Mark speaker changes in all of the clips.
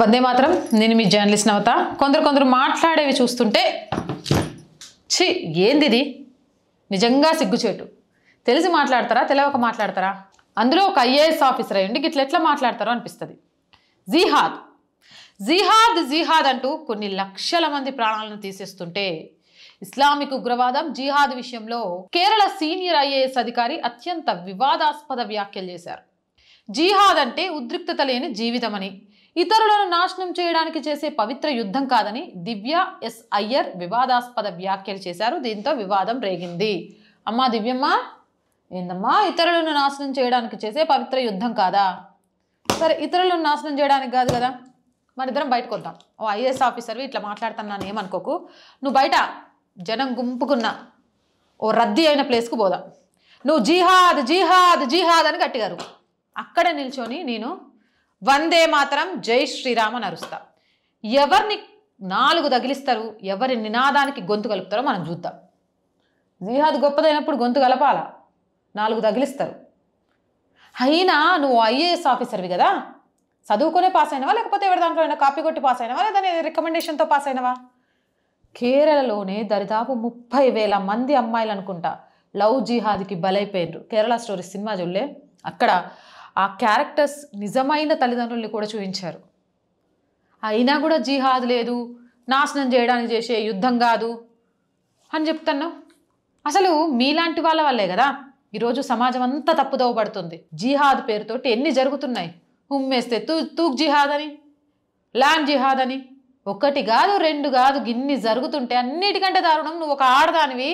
Speaker 1: వందే మాత్రం. నేను మీ జర్నలిస్ట్ నవత. కొందరు మాట్లాడేవి చూస్తుంటే ఛీ ఏంది ఇది, నిజంగా సిగ్గుచేటు. తెలిసి మాట్లాడతారా, తెలియక మాట్లాడతారా? అందులో ఒక ఐఏఎస్ ఆఫీసర్ అయ్యండి గిట్ల ఎట్లా మాట్లాడతారో అనిపిస్తుంది. జిహాద్ జిహాద్ జిహాద్ అంటూ కొన్ని లక్షల మంది ప్రాణాలను తీసేస్తుంటే ఇస్లామిక్ ఉగ్రవాదం జిహాద్ విషయంలో కేరళ సీనియర్ ఐఏఎస్ అధికారి అత్యంత వివాదాస్పద వ్యాఖ్యలు చేశారు. జిహాద్ అంటే ఉద్రిక్తత లేని జీవితమని, ఇతరులను నాశనం చేయడానికి చేసే పవిత్ర యుద్ధం కాదని దివ్య ఎస్ అయ్యర్ వివాదాస్పద వ్యాఖ్యలు చేశారు. దీంతో వివాదం రేగింది. అమ్మా దివ్యమ్మ, ఏందమ్మా ఇతరులను నాశనం చేయడానికి చేసే పవిత్ర యుద్ధం కాదా? సరే, ఇతరులను నాశనం చేయడానికి కాదు కదా, మన ఇద్దరం బయటకు వద్దాం. ఓ ఐఏఎస్ ఆఫీసర్వి ఇట్లా మాట్లాడుతున్నాను ఏమనుకోకు. నువ్వు బయట జనం గుంపుకున్న ఓ రద్దీ అయిన ప్లేస్కు పోదాం. నువ్వు జిహాద్ జిహాద్ జిహాద్ అని గట్టిగారు. అక్కడ నిల్చొని నేను వందే మాతరం జై శ్రీరామ్ అని అరుస్తా. ఎవరిని 4 తగిలిస్తారు, ఎవరి నినాదానికి గొంతు కలుపుతారో మనం చూద్దాం. జిహాద్ గొప్పదైనప్పుడు గొంతు కలపాలా, 4 తగిలిస్తారు. అయినా నువ్వు ఐఏఎస్ ఆఫీసర్వి కదా, చదువుకునే పాస్ అయినవా లేకపోతే ఎవరి దాంట్లో అయినా కాపీ కొట్టి పాస్ అయినవా లేదా రికమెండేషన్తో పాస్ అయినవా? కేరళలోనే దరిదాపు 30,000 మంది అమ్మాయిలు అనుకుంటా లవ్ జిహాద్కి బలైపోయినరు. కేరళ స్టోరీస్ సినిమా చూడలే, అక్కడ ఆ క్యారెక్టర్స్ నిజమైన తల్లిదండ్రుల్ని కూడా చూపించారు. అయినా కూడా జిహాద్ లేదు, నాశనం చేయడానికి చేసే యుద్ధం కాదు అని చెప్తున్నావు. అసలు మీలాంటి వాళ్ళ వల్లే కదా ఈరోజు సమాజం అంతా తప్పుదోవ పడుతుంది. జిహాద్ పేరుతోటి ఎన్ని జరుగుతున్నాయి. ఉమ్మేస్తే తూక్ జిహాద్ అని, ల్యాండ్ జిహాద్ అని, 1 కాదు 2 కాదు గిన్ని జరుగుతుంటే అన్నిటికంటే దారుణం నువ్వు ఒక ఆడదానివి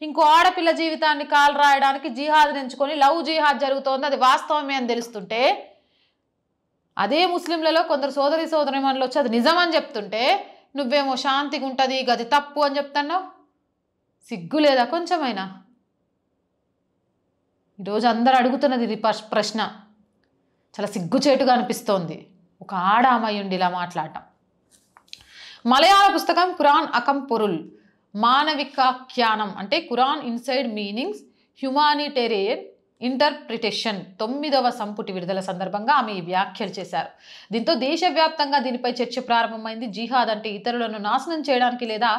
Speaker 1: ఇంకో ఆడపిల్ల జీవితాన్ని కాలు రాయడానికి జిహాద్ ఎంచుకొని లవ్ జిహాద్ జరుగుతోంది, అది వాస్తవమే అని తెలుస్తుంటే, అదే ముస్లింలలో కొందరు సోదరిమణులు వచ్చి అది నిజమని చెప్తుంటే నువ్వేమో శాంతిగా ఉంటుంది గది తప్పు అని చెప్తున్నావు. సిగ్గు లేదా కొంచెమైనా? ఈరోజు అందరు అడుగుతున్నది ఇది ప్రశ్న. చాలా సిగ్గుచేటుగా అనిపిస్తోంది ఒక ఆడామయ్యుండి ఇలా మాట్లాడటం. మలయాళ పుస్తకం ఖురాన్ అకం పొరుల్ మానవికాఖ్యానం అంటే Quran inside meanings humanitarian interpretation 9వ సంపుటి విడుదల సందర్భంగా ఆమె ఈ వ్యాఖ్యలు చేశారు. దీంతో దేశవ్యాప్తంగా దీనిపై చర్చ ప్రారంభమైంది. జిహాద్ అంటే ఇతరులను నాశనం చేయడానికి లేదా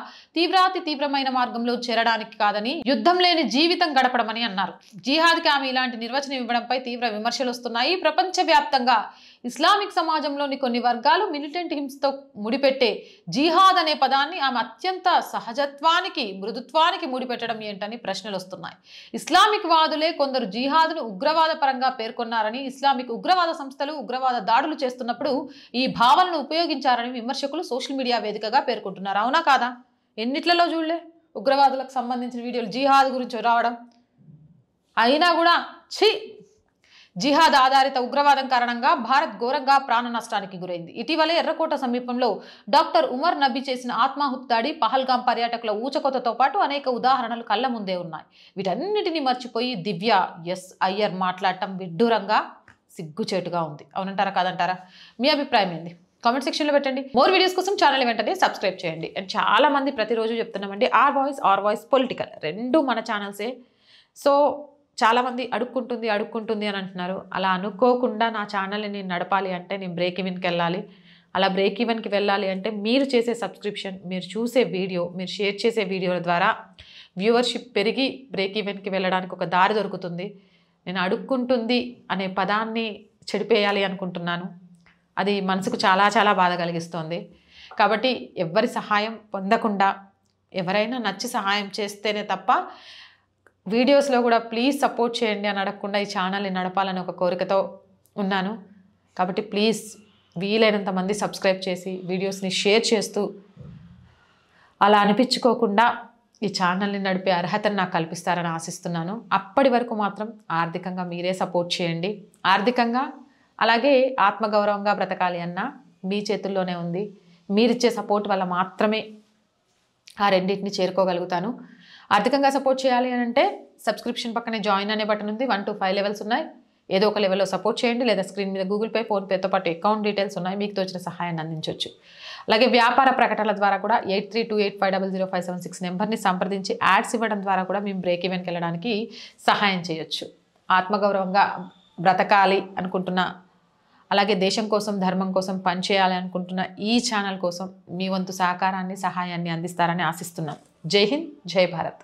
Speaker 1: తీవ్రమైన మార్గంలో చేరడానికి కాదని, యుద్ధం లేని జీవితం గడపడమని అన్నారు. జిహాద్కి ఆమె ఇలాంటి నిర్వచనం ఇవ్వడంపై తీవ్ర విమర్శలు వస్తున్నాయి. ప్రపంచవ్యాప్తంగా ఇస్లామిక్ సమాజంలోని కొన్ని వర్గాలు మిలిటెంట్ హింసతో ముడిపెట్టే జిహాద్ అనే పదాన్ని ఆమె అత్యంత సహజత్వానికి మృదుత్వానికి ముడిపెట్టడం ఏంటని ప్రశ్నలు వస్తున్నాయి. ఇస్లామిక్ వాదులే కొందరు జిహాద్ను ఉగ్రవాద పరంగా పేర్కొన్నారని, ఇస్లామిక్ ఉగ్రవాద సంస్థలు ఉగ్రవాద దాడులు చేస్తున్నప్పుడు ఈ భావనను ఉపయోగించారని విమర్శకులు సోషల్ మీడియా వేదికగా పేర్కొంటున్నారు. అవునా కాదా? ఎన్నిట్లలో చూడలే ఉగ్రవాదులకు సంబంధించిన వీడియోలు జిహాద్ గురించి రావడం. అయినా కూడా జిహాద్ ఆధారిత ఉగ్రవాదం కారణంగా భారత్ ఘోరంగా ప్రాణ నష్టానికి గురైంది. ఇటీవలే ఎర్రకోట సమీపంలో డాక్టర్ ఉమర్ నబీ చేసిన ఆత్మాహుతి దాడి, పహల్గాం పర్యాటకుల ఊచకోతతో పాటు అనేక ఉదాహరణలు కళ్ళ ముందే ఉన్నాయి. వీటన్నిటిని మర్చిపోయి దివ్య ఎస్ అయ్యర్ మాట్లాడటం విడ్డూరంగా సిగ్గుచేటుగా ఉంది. అవునంటారా కాదంటారా? మీ అభిప్రాయం ఏంది? కామెంట్ సెక్షన్లో పెట్టండి. మోర్ వీడియోస్ కోసం ఛానల్ వెంటనే సబ్స్క్రైబ్ చేయండి. అండ్ చాలా మంది ప్రతిరోజు చెప్తున్నామండి ఆర్ వాయిస్ పొలిటికల్ 2 మన ఛానల్సే. సో చాలామంది అడుక్కుంటుంది అని అంటున్నారు. అలా అనుకోకుండా నా ఛానల్ని నేను నడపాలి అంటే నేను బ్రేక్ ఈవెన్కి వెళ్ళాలి. అలా బ్రేక్ ఈవెన్కి వెళ్ళాలి అంటే మీరు చేసే సబ్స్క్రిప్షన్, మీరు చూసే వీడియో, మీరు షేర్ చేసే వీడియోల ద్వారా వ్యూవర్షిప్ పెరిగి బ్రేక్ ఈవెన్కి వెళ్ళడానికి ఒక దారి దొరుకుతుంది. నేను అడుక్కుంటుంది అనే పదాన్ని చెడిపేయాలి అనుకుంటున్నాను. అది మనసుకు చాలా బాధ కలిగిస్తోంది. కాబట్టి ఎవరి సహాయం పొందకుండా ఎవరైనా నచ్చి సహాయం చేస్తేనే తప్ప వీడియోస్లో కూడా ప్లీజ్ సపోర్ట్ చేయండి అని అడగకుండా ఈ ఛానల్ని నడపాలని ఒక కోరికతో ఉన్నాను. కాబట్టి ప్లీజ్ వీలైనంత మంది సబ్స్క్రైబ్ చేసి వీడియోస్ని షేర్ చేస్తూ అలా అనిపించుకోకుండా ఈ ఛానల్ని నడిపే అర్హతను నాకు కల్పిస్తారని ఆశిస్తున్నాను. అప్పటి వరకు మాత్రం ఆర్థికంగా మీరే సపోర్ట్ చేయండి. ఆర్థికంగా అలాగే ఆత్మగౌరవంగా బ్రతకాలి అన్న మీ చేతుల్లోనే ఉంది. మీరిచ్చే సపోర్ట్ వల్ల మాత్రమే ఆ రెండింటిని చేరుకోగలుగుతాను. ఆర్థికంగా సపోర్ట్ చేయాలి అని అంటే సబ్స్క్రిప్షన్ పక్కనే జాయిన్ అనే బటన్ ఉంది. 1 to 5 లెవెల్స్ ఉన్నాయి. ఏదో ఒక లెవెల్లో సపోర్ట్ చేయండి. లేదా స్క్రీన్ మీద గూగుల్ పే, ఫోన్పేతో పాటు అకౌంట్ డీటెయిల్స్ ఉన్నాయి. మీకు తోచిన సహాయాన్ని అందించవచ్చు. అలాగే వ్యాపార ప్రకటనల ద్వారా కూడా 8328500576 నెంబర్ని సంప్రదించి యాడ్స్ ఇవ్వడం ద్వారా కూడా మేము బ్రేక్ ఈవెన్కి వెళ్ళడానికి సహాయం చేయొచ్చు. ఆత్మగౌరవంగా బ్రతకాలి అనుకుంటున్న అలాగే దేశం కోసం ధర్మం కోసం పనిచేయాలి అనుకుంటున్న ఈ ఛానల్ కోసం మీ వంతు సహకారాన్ని సహాయాన్ని అందిస్తారని ఆశిస్తున్నాం. జై హింద్, జై భారత్.